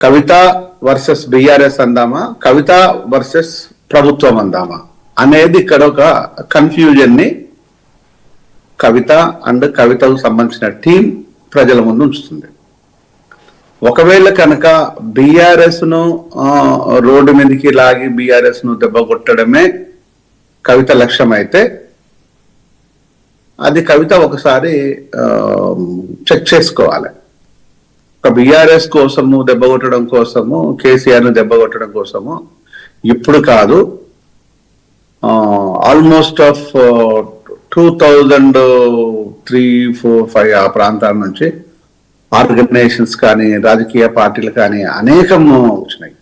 కవిత versus BRS అందామా, కవిత versus ప్రభుత్వం అందామా అనేది ఇక్కడ ఒక కన్ఫ్యూజన్ ని కవిత అండ్ కవితకు సంబంధించిన టీం ప్రజల ముందు ఉంచుతుంది. ఒకవేళ కనుక బిఆర్ఎస్ ను రోడ్డు మీదకి లాగి బిఆర్ఎస్ ను దెబ్బ కొట్టడమే కవిత లక్ష్యం అయితే అది కవిత ఒకసారి చెక్ చేసుకోవాలి. ఒక బిఆర్ఎస్ కోసము దెబ్బ కొట్టడం కోసము, కేసీఆర్ ను దెబ్బ కొట్టడం కోసము ఇప్పుడు కాదు, ఆల్మోస్ట్ ఆఫ్ 2003, 4, 5 ఆ ప్రాంతాల నుంచి ఆర్గనైజేషన్స్ కానీ రాజకీయ పార్టీలు కానీ అనేకం వచ్చినాయి.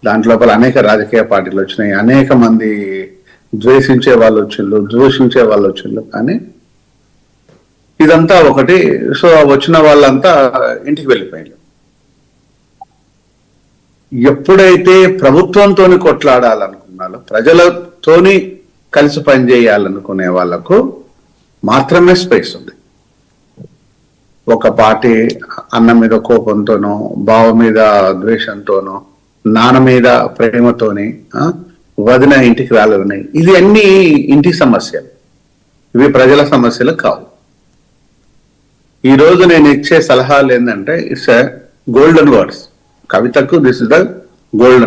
దాంట్లో అనేక రాజకీయ పార్టీలు వచ్చినాయి, అనేక మంది ద్వేషించే వాళ్ళు వచ్చిండ్రు, దూషించే వాళ్ళు వచ్చిండ్రు. కానీ ఇదంతా ఒకటి. సో వచ్చిన వాళ్ళంతా ఇంటికి వెళ్ళిపోయారు. ఎప్పుడైతే ప్రభుత్వంతో కొట్లాడాలనుకున్నారో, ప్రజలతోని కలిసి పనిచేయాలనుకునే వాళ్లకు మాత్రమే స్పేస్ ఉంది. ఒక పార్టీ అన్న మీద కోపంతోనో, బావ మీద ద్వేషంతోనో, నాన్న మీద ప్రేమతోని వదిన ఇంటికి రాలేదని, ఇది అన్ని ఇంటి సమస్యలు, ఇవి ప్రజల సమస్యలు కావు. ఈ రోజు నేను ఇచ్చే సలహాలు ఏంటంటే ఇట్స్ గోల్డెన్ వర్డ్స్. కవితకు దిస్ ఇస్ ద గోల్డెన్